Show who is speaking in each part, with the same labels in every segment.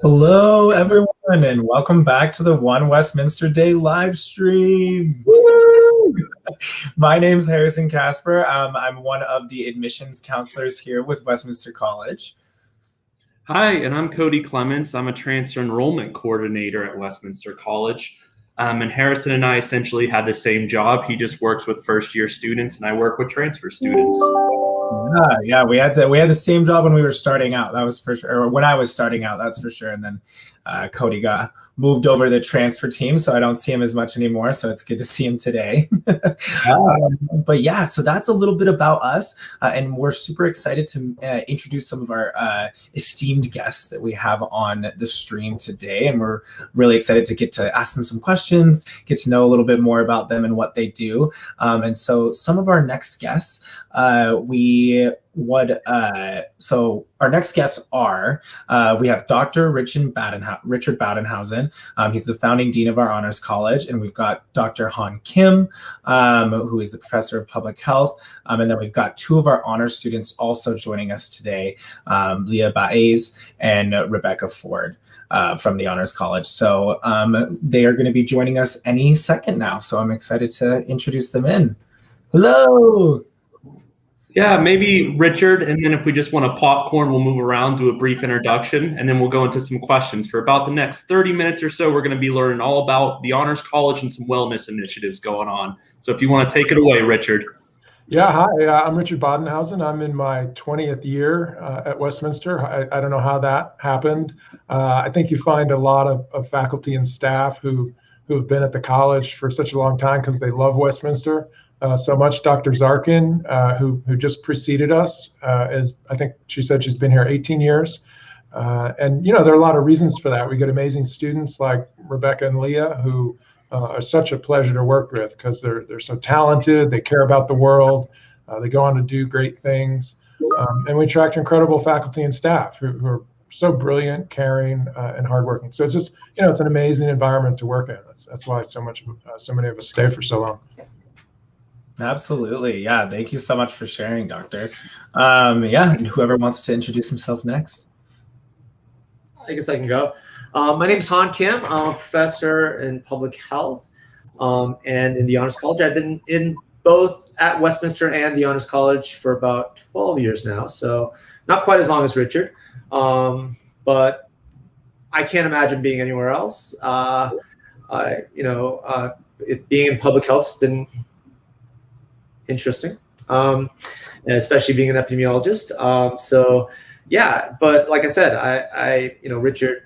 Speaker 1: Hello, everyone, and welcome back to the One Westminster Day live stream.
Speaker 2: Woo!
Speaker 1: My name's Harrison Kasper. I'm one of the admissions counselors here with Westminster College.
Speaker 2: Hi, and I'm Cody Clements. I'm a transfer enrollment coordinator at Westminster College. And Harrison and I essentially had the same job. He just works with first year students, and I work with transfer students.
Speaker 1: Yeah, we had the same job when we were starting out. That was for sure. Or when I was starting out, that's for sure. And then Cody got moved over to the transfer team, so I don't see him as much anymore. So it's good to see him today. But yeah, so that's a little bit about us, and we're super excited to introduce some of our esteemed guests that we have on the stream today, and we're really excited to get to ask them some questions, get to know a little bit more about them and what they do. And so some of our next guests, so our next guests are, we have Dr. Richard Badenhausen. He's the founding dean of our honors college, and we've got Dr. Han Kim, who is the professor of public health. And then we've got two of our honors students also joining us today, Lia Baez and Rebekah Ford. From the Honors College. So they are going to be joining us any second now. So I'm excited to introduce them in. Hello.
Speaker 2: Yeah, maybe Richard, and then if we just want to popcorn, we'll move around, do a brief introduction, and then we'll go into some questions. For about the next 30 minutes or so, we're going to be learning all about the Honors College and some wellness initiatives going on. So if you want to take it away, Richard.
Speaker 3: Yeah, hi, I'm Richard Badenhausen. I'm in my 20th year at Westminster. I don't know how that happened. I think you find a lot of faculty and staff who have been at the college for such a long time because they love Westminster so much. Dr. Zarkin, who just preceded us, I think she said she's been here 18 years. And, there are a lot of reasons for that. We get amazing students like Rebekah and Lia who are such a pleasure to work with because they're so talented. They care about the world. They go on to do great things. And we attract incredible faculty and staff who are so brilliant, caring, and hardworking. So it's just, it's an amazing environment to work in. That's why so many of us stay for so long.
Speaker 1: Absolutely. Yeah. Thank you so much for sharing, Doctor. Yeah. And whoever wants to introduce himself next.
Speaker 4: I guess I can go. My name is Han Kim. I'm a professor in public health and in the Honors College. I've been in both at Westminster and the Honors College for about 12 years now, so not quite as long as Richard, but I can't imagine being anywhere else. Being in public health has been interesting, and especially being an epidemiologist. Yeah, but like I said, Richard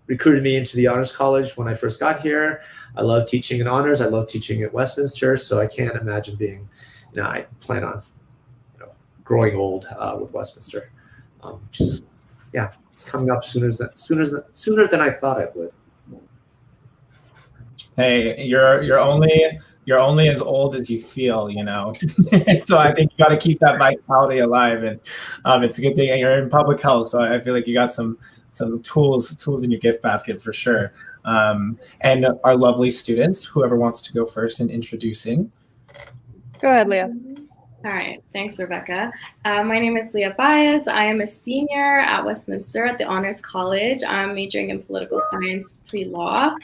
Speaker 4: recruited me into the Honors College when I first got here. I love teaching in honors. I love teaching at Westminster, so I can't imagine being, I plan on, growing old with Westminster. It's coming up sooner than I thought it would.
Speaker 1: Hey, you're only as old as you feel, So I think you got to keep that vitality alive, and it's a good thing you're in public health. So I feel like you got some tools in your gift basket for sure. And our lovely students, whoever wants to go first in introducing.
Speaker 5: Go ahead, Lia.
Speaker 6: All right, thanks, Rebekah. My name is Lia Baez. I am a senior at Westminster at the Honors College. I'm majoring in political science pre-law,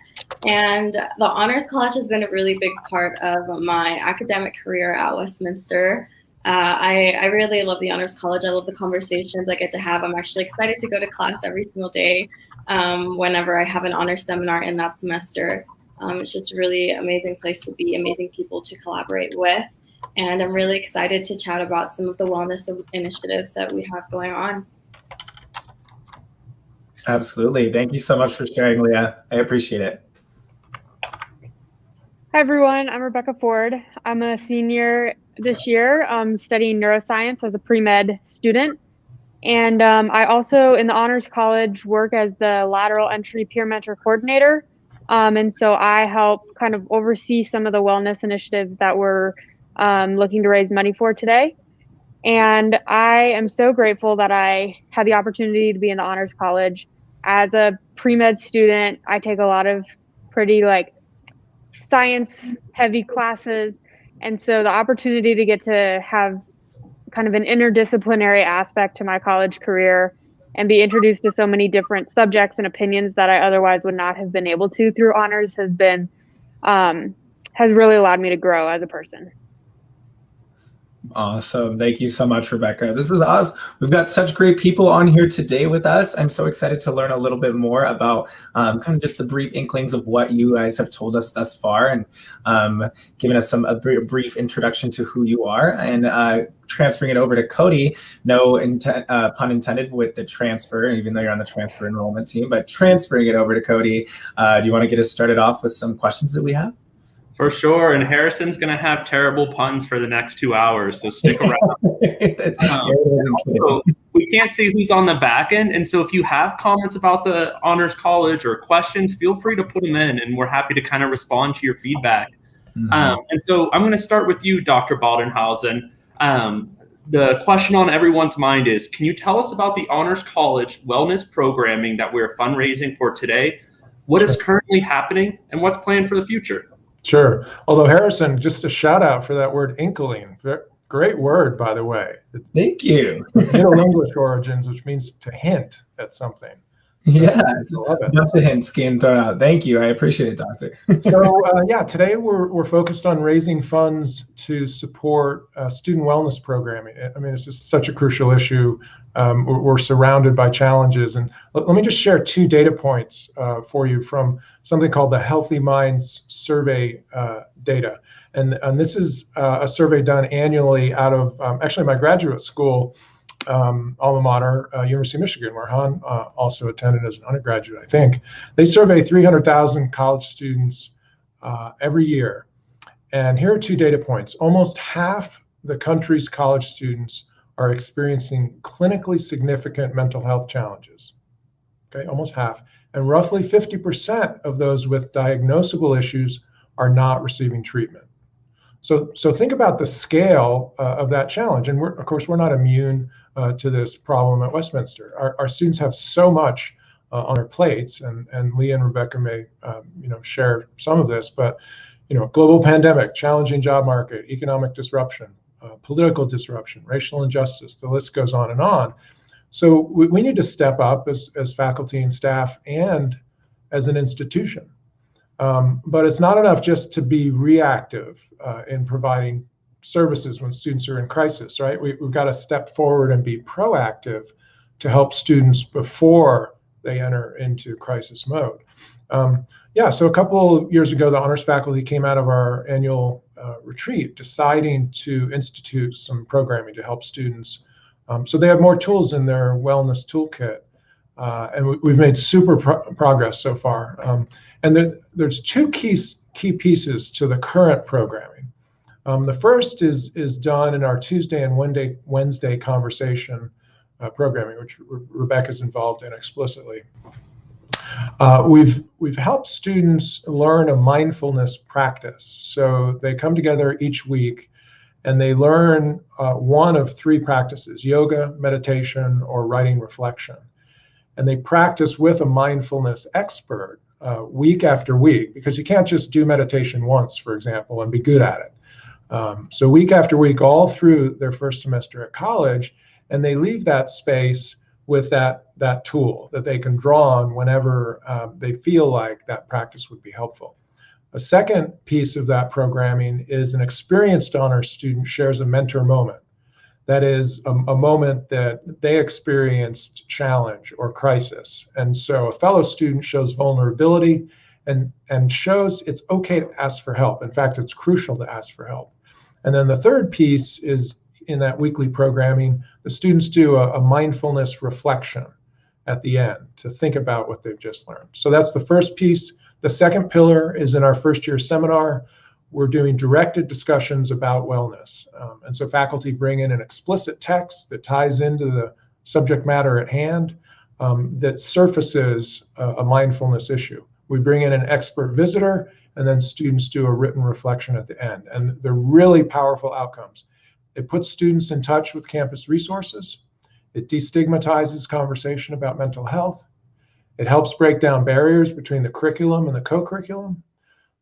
Speaker 6: and the Honors College has been a really big part of my academic career at Westminster. I really love the Honors College. I love the conversations I get to have. I'm actually excited to go to class every single day whenever I have an honors seminar in that semester. It's just a really amazing place to be, amazing people to collaborate with. And I'm really excited to chat about some of the wellness initiatives that we have going on.
Speaker 1: Absolutely. Thank you so much for sharing, Lia. I appreciate it.
Speaker 5: Hi, everyone. I'm Rebekah Ford. I'm a senior this year, studying neuroscience as a pre-med student. And I also, in the Honors College, work as the lateral entry peer mentor coordinator. And so I help kind of oversee some of the wellness initiatives that we're looking to raise money for today. And I am so grateful that I had the opportunity to be in the Honors College. As a pre-med student, I take a lot of pretty science heavy classes. And so the opportunity to get to have kind of an interdisciplinary aspect to my college career and be introduced to so many different subjects and opinions that I otherwise would not have been able to through honors has really allowed me to grow as a person.
Speaker 1: Awesome. Thank you so much, Rebekah. This is awesome. We've got such great people on here today with us. I'm so excited to learn a little bit more about kind of just the brief inklings of what you guys have told us thus far, and giving us a brief introduction to who you are, and transferring it over to Cody. No pun intended with the transfer, even though you're on the transfer enrollment team, but transferring it over to Cody. Do you want to get us started off with some questions that we have?
Speaker 2: For sure. And Harrison's going to have terrible puns for the next 2 hours, so stick around. So we can't see who's on the back end. And so if you have comments about the Honors College or questions, feel free to put them in, and we're happy to kind of respond to your feedback. And so I'm going to start with you, Dr. Badenhausen. The question on everyone's mind is, can you tell us about the Honors College wellness programming that we're fundraising for today? What is currently happening, and what's planned for the future?
Speaker 3: Sure. Although Harrison, just a shout out for that word inkling. Great word, by the way.
Speaker 1: Thank you.
Speaker 3: Middle English origins, which means to hint at something.
Speaker 1: Yeah, it's not the hints getting thrown out. Thank you. I appreciate it, Doctor.
Speaker 3: So yeah, today we're focused on raising funds to support student wellness programming. I mean, it's just such a crucial issue. We're surrounded by challenges, and let me just share 2 data points for you from something called the Healthy Minds Survey data. And this is a survey done annually out of actually my graduate school alma mater, University of Michigan, where Han also attended as an undergraduate, I think. They survey 300,000 college students every year. And here are 2 data points. Almost half the country's college students are experiencing clinically significant mental health challenges. Okay, almost half. And roughly 50% of those with diagnosable issues are not receiving treatment. So think about the scale of that challenge. And of course, we're not immune to this problem at Westminster. Our students have so much on their plates, and Lia and Rebekah may share some of this, but global pandemic, challenging job market, economic disruption, political disruption, racial injustice, the list goes on and on. So we need to step up as faculty and staff and as an institution. But it's not enough just to be reactive in providing services when students are in crisis, right? We've got to step forward and be proactive to help students before they enter into crisis mode. Yeah, so a couple of years ago, the honors faculty came out of our annual retreat deciding to institute some programming to help students so they have more tools in their wellness toolkit. And we've made super progress so far. And there's 2 key pieces to the current programming. The first is done in our Tuesday and Wednesday conversation programming, which Rebekah's involved in explicitly. We've helped students learn a mindfulness practice. So they come together each week and they learn one of 3 practices: yoga, meditation, or writing reflection. And they practice with a mindfulness expert week after week, because you can't just do meditation once, for example, and be good at it. So week after week, all through their first semester at college, and they leave that space with that tool that they can draw on whenever they feel like that practice would be helpful. A second piece of that programming is an experienced honors student shares a mentor moment. That is a moment that they experienced challenge or crisis. And so a fellow student shows vulnerability and shows it's okay to ask for help. In fact, it's crucial to ask for help. And then the third piece is, in that weekly programming, the students do a mindfulness reflection at the end to think about what they've just learned. So that's the first piece. The second pillar is in our first year seminar. We're doing directed discussions about wellness. And so faculty bring in an explicit text that ties into the subject matter at hand that surfaces a mindfulness issue. We bring in an expert visitor, and then students do a written reflection at the end. And they're really powerful outcomes. It puts students in touch with campus resources. It destigmatizes conversation about mental health. It helps break down barriers between the curriculum and the co-curriculum.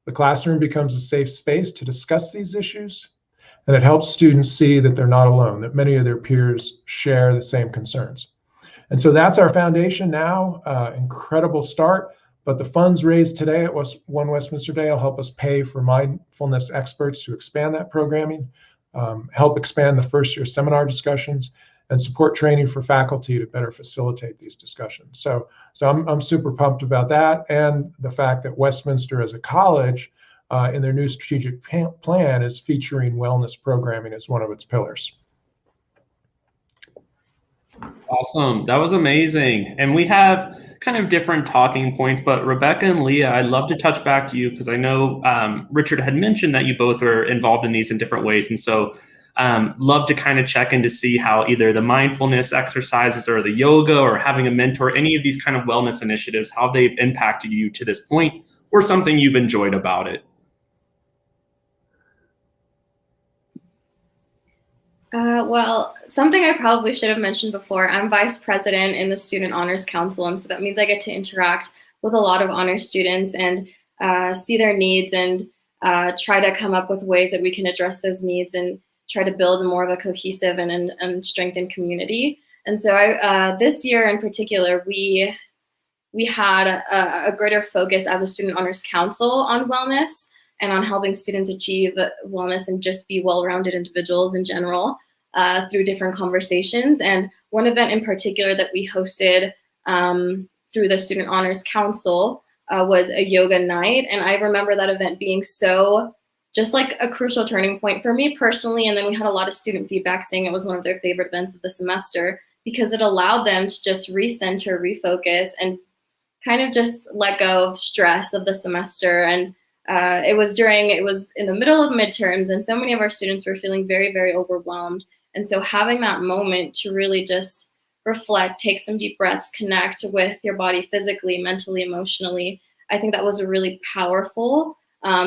Speaker 3: The classroom becomes a safe space to discuss these issues. And it helps students see that they're not alone, that many of their peers share the same concerns. And so that's our foundation now. Incredible start. But the funds raised today at One Westminster Day will help us pay for mindfulness experts to expand that programming, help expand the first year seminar discussions, and support training for faculty to better facilitate these discussions. So I'm super pumped about that, and the fact that Westminster as a college in their new strategic plan is featuring wellness programming as one of its pillars.
Speaker 2: Awesome. That was amazing. And we have kind of different talking points, but Rebekah and Lia, I'd love to touch back to you because I know Richard had mentioned that you both are involved in these in different ways. And so love to kind of check in to see how either the mindfulness exercises or the yoga or having a mentor, any of these kind of wellness initiatives, how they've impacted you to this point or something you've enjoyed about it.
Speaker 6: Well, something I probably should have mentioned before, I'm vice president in the Student Honors Council, and so that means I get to interact with a lot of honors students and see their needs and try to come up with ways that we can address those needs and try to build more of a cohesive and strengthened community. And so this year in particular, we had a greater focus as a Student Honors Council on wellness and on helping students achieve wellness and just be well-rounded individuals in general through different conversations. And one event in particular that we hosted through the Student Honors Council was a yoga night. And I remember that event being so just like a crucial turning point for me personally. And then we had a lot of student feedback saying it was one of their favorite events of the semester because it allowed them to just recenter, refocus, and kind of just let go of stress of the semester. And it was in the middle of midterms, and so many of our students were feeling very, very overwhelmed. And so having that moment to really just reflect, take some deep breaths, connect with your body physically, mentally, emotionally, I think that was a really powerful,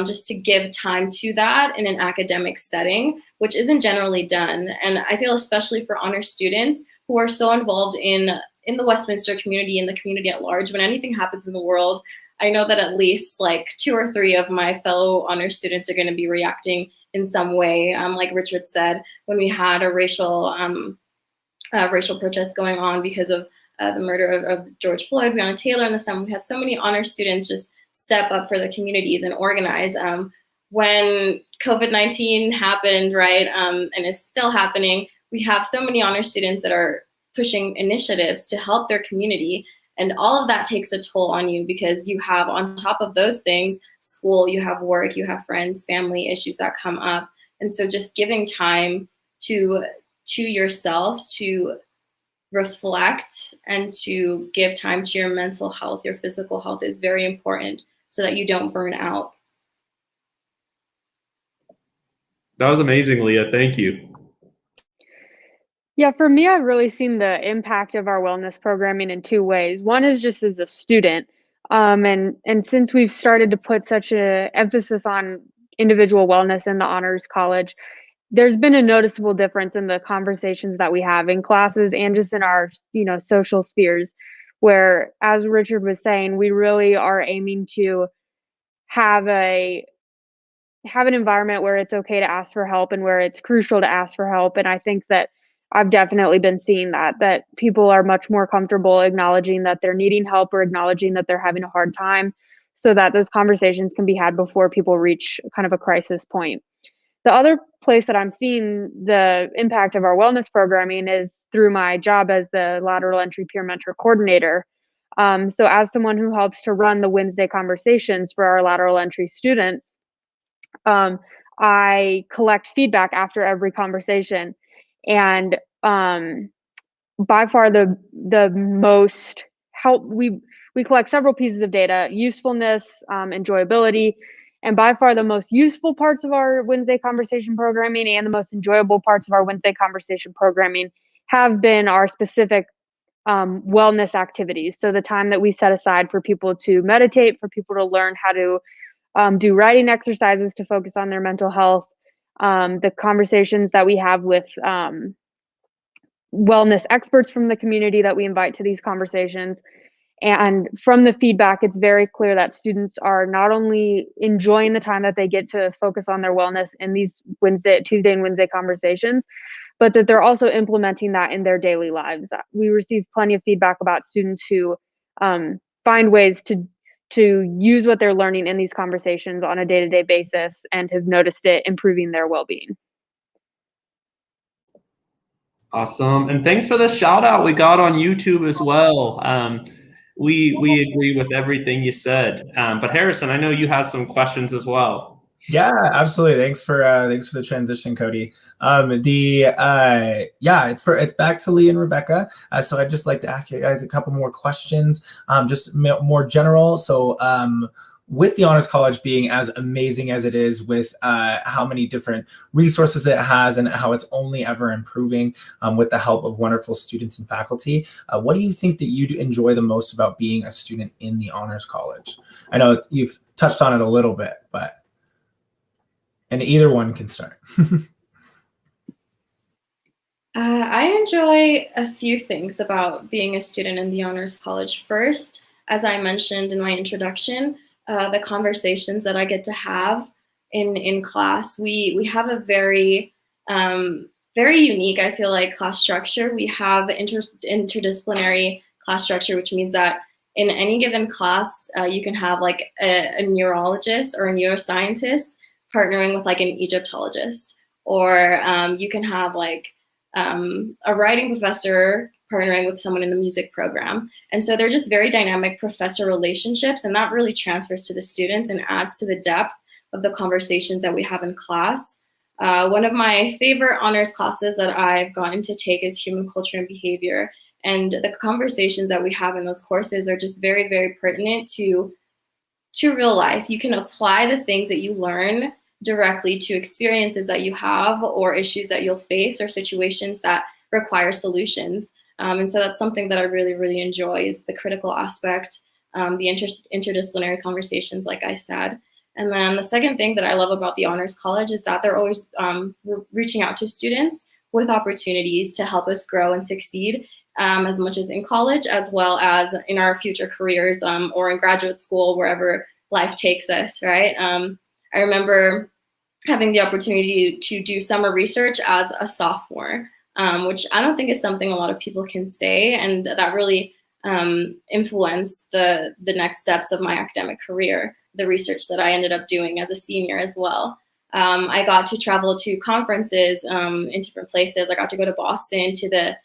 Speaker 6: just to give time to that in an academic setting, which isn't generally done. And I feel especially for honor students who are so involved in the Westminster community and the community at large, when anything happens in the world, I know that at least like 2 or 3 of my fellow honor students are going to be reacting in some way. Like Richard said, when we had a racial protest going on because of the murder of George Floyd, Breonna Taylor in the summer, we had so many honor students just step up for the communities and organize. When COVID-19 happened, right, and is still happening, we have so many honor students that are pushing initiatives to help their community. And all of that takes a toll on you because you have, on top of those things, school, you have work, you have friends, family issues that come up. And so just giving time to yourself to reflect and to give time to your mental health, your physical health is very important so that you don't burn out.
Speaker 2: That was amazing, Lia. Thank you.
Speaker 5: Yeah, for me, I've really seen the impact of our wellness programming in 2 ways. One is just as a student, and since we've started to put such an emphasis on individual wellness in the Honors College, there's been a noticeable difference in the conversations that we have in classes and just in our, social spheres, where, as Richard was saying, we really are aiming to have an environment where it's okay to ask for help and where it's crucial to ask for help. And I think that I've definitely been seeing that people are much more comfortable acknowledging that they're needing help or acknowledging that they're having a hard time so that those conversations can be had before people reach kind of a crisis point. The other place that I'm seeing the impact of our wellness programming is through my job as the lateral entry peer mentor coordinator. So as someone who helps to run the Wednesday conversations for our lateral entry students, I collect feedback after every conversation. And by far the most help, we collect several pieces of data: usefulness, enjoyability, and by far the most useful parts of our Wednesday conversation programming and the most enjoyable parts of our Wednesday conversation programming have been our specific wellness activities. So the time that we set aside for people to meditate, for people to learn how to do writing exercises to focus on their mental health, the conversations that we have with wellness experts from the community that we invite to these conversations. And from the feedback, it's very clear that students are not only enjoying the time that they get to focus on their wellness in these Tuesday and Wednesday conversations, but that they're also implementing that in their daily lives. We receive plenty of feedback about students who find ways to use what they're learning in these conversations on a day-to-day basis and have noticed it improving their well-being.
Speaker 2: Awesome. And thanks for the shout out we got on YouTube as well. We agree with everything you said. But Harrison, I know you have some questions as well.
Speaker 1: Yeah, absolutely. Thanks for the transition, Cody. It's back to Lee and Rebekah. So I'd just like to ask you guys a couple more questions, just more general. So with the Honors College being as amazing as it is, with how many different resources it has and how it's only ever improving with the help of wonderful students and faculty, what do you think that you enjoy the most about being a student in the Honors College? I know you've touched on it a little bit, and either one can start.
Speaker 6: I enjoy a few things about being a student in the Honors College. First, as I mentioned in my introduction, the conversations that I get to have in class. We have a very unique, I feel like, class structure. We have interdisciplinary class structure, which means that in any given class, you can have like a neurologist or a neuroscientist partnering with like an Egyptologist, or you can have like a writing professor partnering with someone in the music program. And so they're just very dynamic professor relationships, and that really transfers to the students and adds to the depth of the conversations that we have in class. One of my favorite honors classes that I've gotten to take is human culture and behavior. And the conversations that we have in those courses are just very, very pertinent to real life. You can apply the things that you learn directly to experiences that you have, or issues that you'll face, or situations that require solutions. And so that's something that I really, really enjoy, is the critical aspect, the interdisciplinary conversations, like I said. And then the second thing that I love about the Honors College is that they're always reaching out to students with opportunities to help us grow and succeed, as much as in college, as well as in our future careers, or in graduate school, wherever life takes us, right? I remember having the opportunity to do summer research as a sophomore, which I don't think is something a lot of people can say, and that really influenced the next steps of my academic career, the research that I ended up doing as a senior as well. I got to travel to conferences in different places. I got to go to Boston to the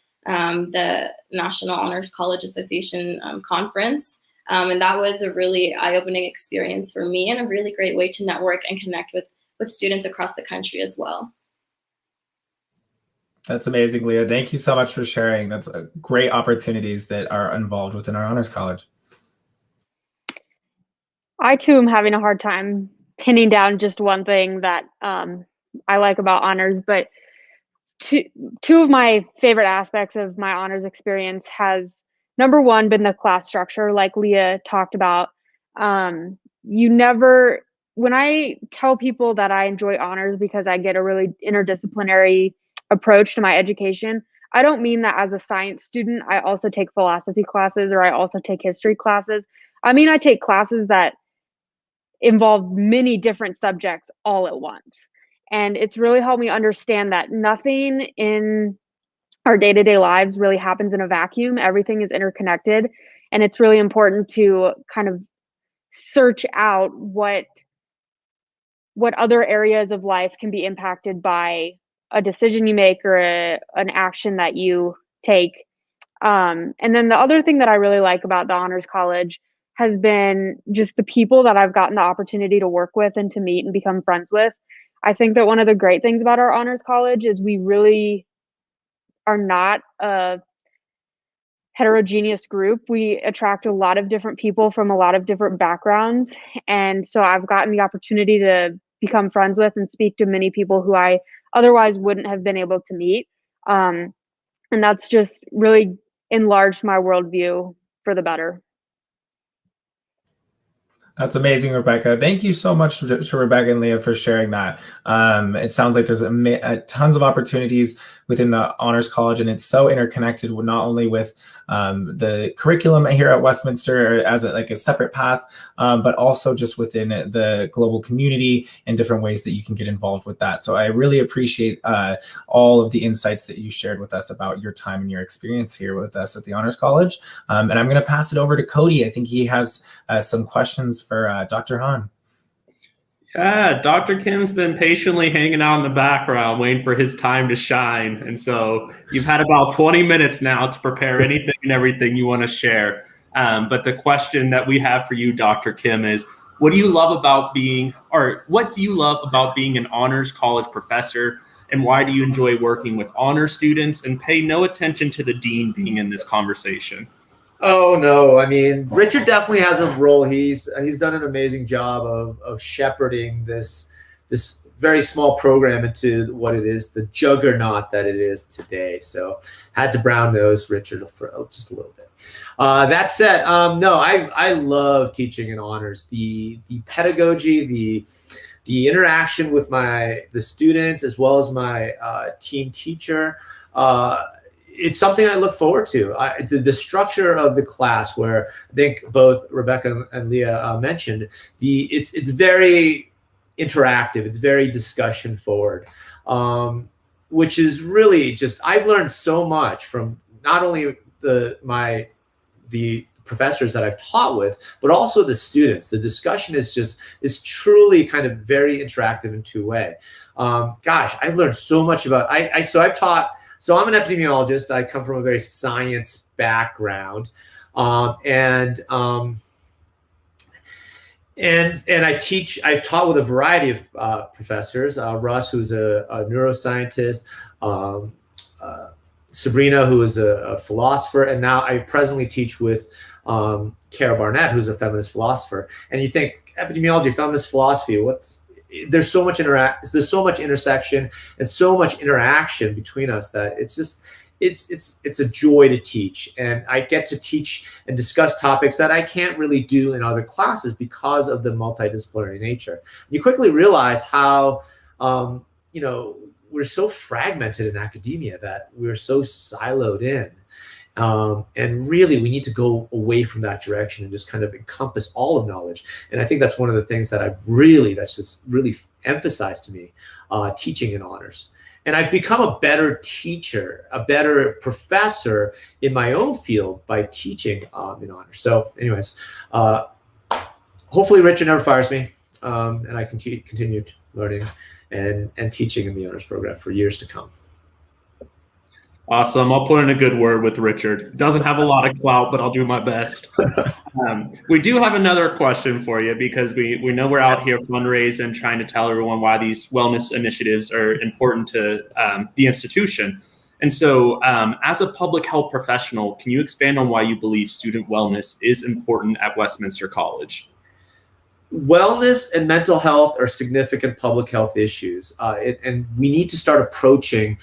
Speaker 6: National Honors College Association conference. And that was a really eye-opening experience for me, and a really great way to network and connect with students across the country as well.
Speaker 1: That's amazing, Leah. Thank you so much for sharing. That's great opportunities that are involved within our Honors College.
Speaker 5: I too am having a hard time pinning down just one thing that I like about honors, but two of my favorite aspects of my honors experience has, number one, been the class structure, like Leah talked about. When I tell people that I enjoy honors because I get a really interdisciplinary approach to my education, I don't mean that as a science student I also take philosophy classes, or I also take history classes. I mean, I take classes that involve many different subjects all at once. And it's really helped me understand that nothing in our day-to-day lives really happens in a vacuum. Everything is interconnected. And it's really important to kind of search out what other areas of life can be impacted by a decision you make, or an action that you take. And then the other thing that I really like about the Honors College has been just the people that I've gotten the opportunity to work with and to meet and become friends with. I think that one of the great things about our Honors College is we really are not a heterogeneous group. We attract a lot of different people from a lot of different backgrounds. And so I've gotten the opportunity to become friends with and speak to many people who I otherwise wouldn't have been able to meet. And that's just really enlarged my worldview for the better.
Speaker 1: That's amazing, Rebekah. Thank you so much to Rebekah and Lia for sharing that. It sounds like there's tons of opportunities within the Honors College, and it's so interconnected with not only with the curriculum here at Westminster as a separate path, but also just within the global community and different ways that you can get involved with that. So I really appreciate all of the insights that you shared with us about your time and your experience here with us at the Honors College. And I'm going to pass it over to Cody. I think he has some questions for Dr. Hahn.
Speaker 2: Yeah, Dr. Kim's been patiently hanging out in the background, waiting for his time to shine. And so you've had about 20 minutes now to prepare anything and everything you want to share. But the question that we have for you, Dr. Kim, is what do you love about being an honors college professor? And why do you enjoy working with honor students? And pay no attention to the dean being in this conversation.
Speaker 4: Oh no, I mean, Richard definitely has a role. He's done an amazing job of shepherding this very small program into what it is, the juggernaut that it is today. So had to brown nose Richard for just a little bit. That said, no, I love teaching in honors. The pedagogy, the interaction with the students as well as my team teacher. It's something I look forward to. The structure of the class, where I think both Rebekah and Lia mentioned, it's very interactive. It's very discussion forward, which is really just, I've learned so much from not only the professors that I've taught with, but also the students. The discussion is truly kind of very interactive and two-way. Gosh, I've learned so much about, So I'm an epidemiologist. I come from a very science background, and I teach. I've taught with a variety of professors. Russ, who's a neuroscientist, Sabrina, who is a philosopher, and now I presently teach with Kara Barnett, who's a feminist philosopher. And you think epidemiology, feminist philosophy, there's so much intersection and so much interaction between us that it's a joy to teach. And I get to teach and discuss topics that I can't really do in other classes because of the multidisciplinary nature. You quickly realize how we're so fragmented in academia, that we're so siloed in. And really, we need to go away from that direction and just kind of encompass all of knowledge. And I think that's one of the things that that's just really emphasized to me, teaching in honors. And I've become a better teacher, a better professor in my own field by teaching in honors. So anyways, hopefully Richard never fires me, and I continue learning and teaching in the honors program for years to come.
Speaker 2: Awesome. I'll put in a good word with Richard. Doesn't have a lot of clout, but I'll do my best. We do have another question for you, because we know we're out here fundraising, trying to tell everyone why these wellness initiatives are important to the institution. And so as a public health professional, can you expand on why you believe student wellness is important at Westminster College?
Speaker 4: Wellness and mental health are significant public health issues, and we need to start approaching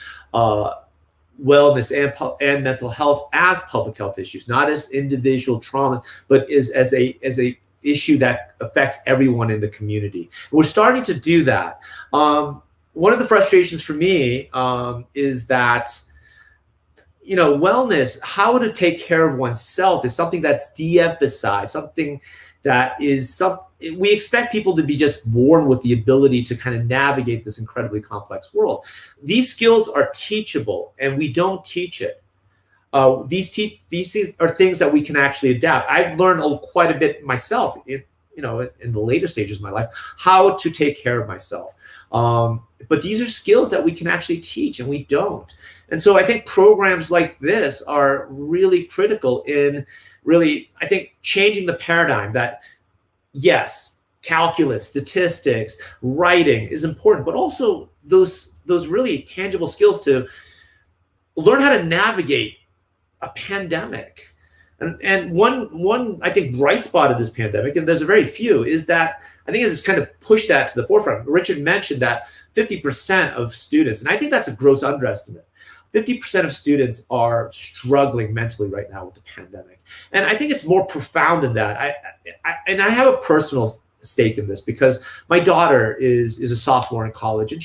Speaker 4: wellness and mental health as public health issues, not as individual trauma, but as a issue that affects everyone in the community. And we're starting to do that. One of the frustrations for me is that wellness, how to take care of oneself, is something that's de-emphasized, something that we expect people to be just born with the ability to kind of navigate this incredibly complex world. These skills are teachable, and we don't teach it. These are things that we can actually adapt. I've learned quite a bit myself in the later stages of my life, how to take care of myself. But these are skills that we can actually teach, and we don't. And so I think programs like this are really critical in really, I think, changing the paradigm that, yes, calculus, statistics, writing is important, but also those really tangible skills to learn how to navigate a pandemic. And one I think bright spot of this pandemic, and there's a very few, is that I think it's kind of pushed that to the forefront. Richard mentioned that 50% of students, and I think that's a gross underestimate, 50% of students are struggling mentally right now with the pandemic. And I think it's more profound than that. I have a personal stake in this because my daughter is a sophomore in college, and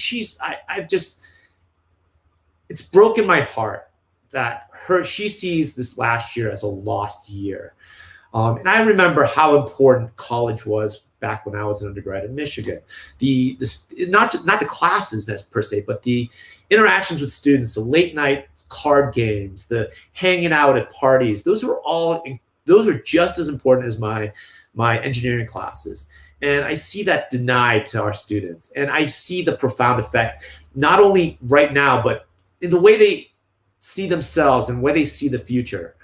Speaker 4: it's broken my heart that she sees this last year as a lost year. And I remember how important college was back when I was an undergrad in Michigan. Not the classes per se, but the interactions with students, the late night card games, the hanging out at parties. Those are just as important as my engineering classes. And I see that denied to our students. And I see the profound effect, not only right now, but in the way they see themselves and the way they see the future.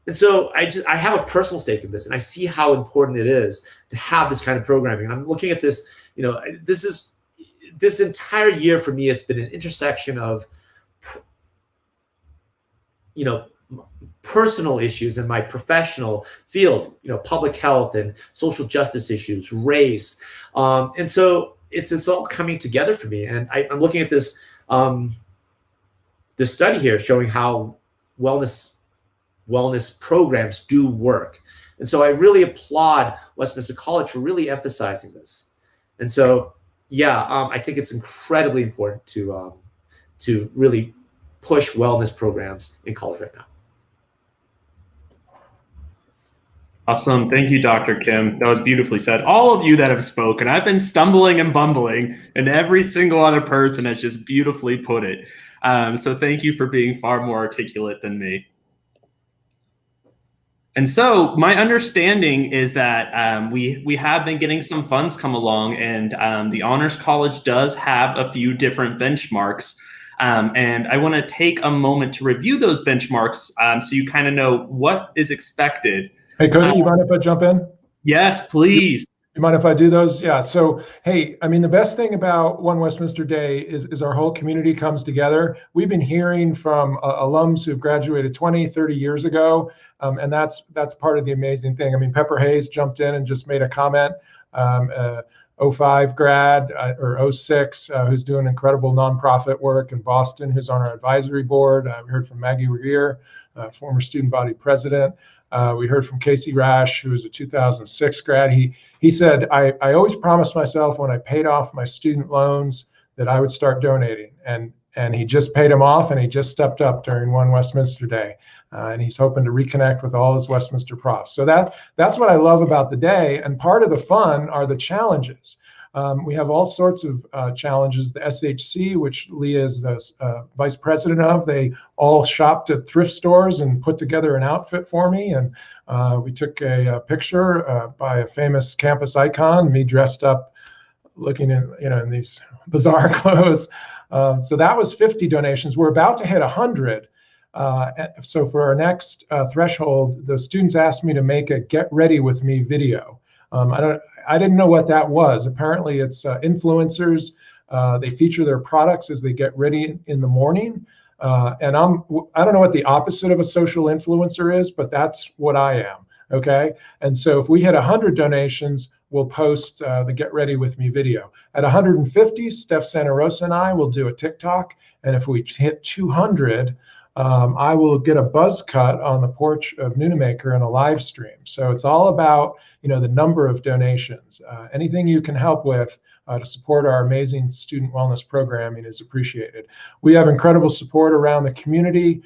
Speaker 4: And so I have a personal stake in this, and I see how important it is to have this kind of programming. And I'm looking at this, this entire year for me has been an intersection of, personal issues in my professional field, public health and social justice issues, race. And so it's all coming together for me. And I'm looking at this, this study here showing how wellness programs do work. And so I really applaud Westminster College for really emphasizing this. And so, I think it's incredibly important to really push wellness programs in college right now.
Speaker 2: Awesome. Thank you, Dr. Kim. That was beautifully said. All of you that have spoken, I've been stumbling and bumbling, and every single other person has just beautifully put it. So thank you for being far more articulate than me. And so my understanding is that we have been getting some funds come along, and the Honors College does have a few different benchmarks. And I want to take a moment to review those benchmarks so you kind of know what is expected.
Speaker 3: Hey, Cody, you mind if I jump in?
Speaker 2: Yes, please.
Speaker 3: You mind if I do those? Yeah. So, hey, the best thing about One Westminster Day is our whole community comes together. We've been hearing from alums who've graduated 20, 30 years ago. And that's part of the amazing thing. Pepper Hayes jumped in and just made a comment. 05 grad or 06 who's doing incredible nonprofit work in Boston, who's on our advisory board. We heard from Maggie Regier, former student body president. We heard from Casey Rash, who was a 2006 grad. He said, I always promised myself when I paid off my student loans that I would start donating. And he just paid them off, and he just stepped up during One Westminster Day. And he's hoping to reconnect with all his Westminster profs. So that's what I love about the day. And part of the fun are the challenges. We have all sorts of challenges. The SHC, which Lia is the vice president of, they all shopped at thrift stores and put together an outfit for me. And we took a picture by a famous campus icon, me dressed up, looking in these bizarre clothes. So that was 50 donations. We're about to hit 100. So for our next threshold, the students asked me to make a "Get Ready with Me" video. I didn't know what that was. Apparently, it's influencers. They feature their products as they get ready in the morning. And I don't know what the opposite of a social influencer is, but that's what I am. Okay. And so if we hit 100 donations, we'll post the "Get Ready with Me" video. At 150, Steph Santa Rosa and I will do a TikTok. And if we hit 200, I will get a buzz cut on the porch of Noonamaker in a live stream. So it's all about, the number of donations. Anything you can help with to support our amazing student wellness programming is appreciated. We have incredible support around the community.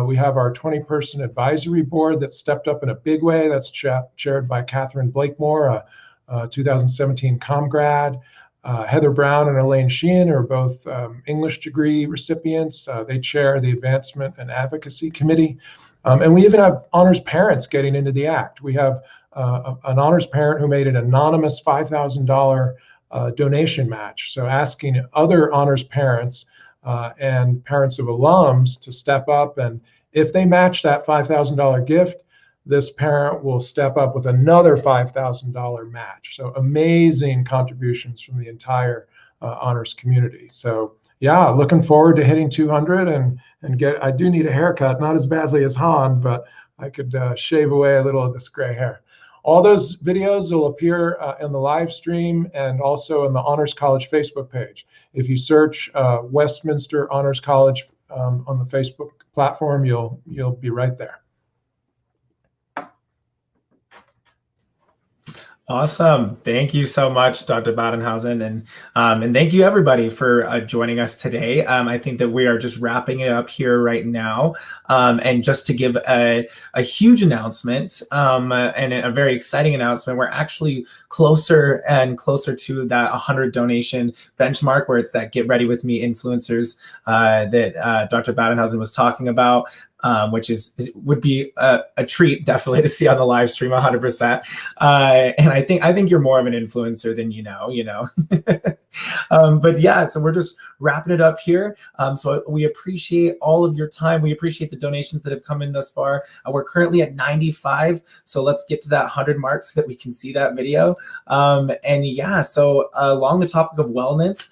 Speaker 3: We have our 20-person advisory board that stepped up in a big way. That's chaired by Catherine Blakemore, a 2017 comm grad. Heather Brown and Elaine Sheehan are both English degree recipients. They chair the Advancement and Advocacy Committee. And we even have honors parents getting into the act. We have an honors parent who made an anonymous $5,000 donation match. So asking other honors parents and parents of alums to step up. And if they match that $5,000 gift, this parent will step up with another $5,000 match. So amazing contributions from the entire honors community. So yeah, looking forward to hitting 200 and I do need a haircut, not as badly as Han, but I could shave away a little of this gray hair. All those videos will appear in the live stream and also in the Honors College Facebook page. If you search Westminster Honors College on the Facebook platform, you'll be right there.
Speaker 1: Awesome. Thank you so much, Dr. Badenhausen. And thank you everybody for joining us today. I think that we are just wrapping it up here right now. And just to give a huge announcement and a very exciting announcement, we're actually closer and closer to that 100 donation benchmark, where it's that Get Ready With Me influencers that Dr. Badenhausen was talking about. Which would be a treat definitely to see on the live stream 100%. And I think you're more of an influencer than you know. But yeah, so we're just wrapping it up here. So we appreciate all of your time. We appreciate the donations that have come in thus far. We're currently at 95. So let's get to that 100 mark so that we can see that video. And yeah, so along the topic of wellness,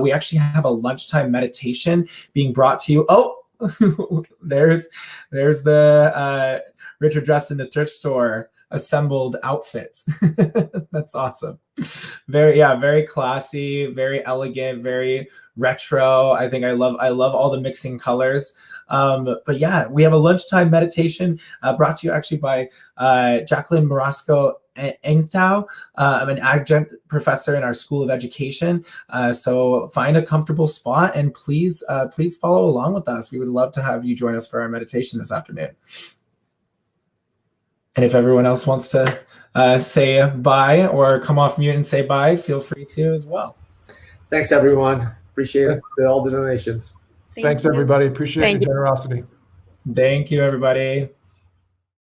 Speaker 1: we actually have a lunchtime meditation being brought to you. Oh, there's the Richard dressed in the thrift store assembled outfit. That's awesome. Very classy, very elegant, very retro. I think I love all the mixing colors. But yeah, we have a lunchtime meditation brought to you actually by Jacqueline Morasco Engtau. I'm an adjunct professor in our School of Education. So find a comfortable spot and please follow along with us. We would love to have you join us for our meditation this afternoon. And if everyone else wants to say bye or come off mute and say bye, feel free to as well.
Speaker 4: Thanks, everyone. Appreciate all the donations.
Speaker 3: Thanks, everybody. Appreciate your generosity.
Speaker 1: Thank you, everybody.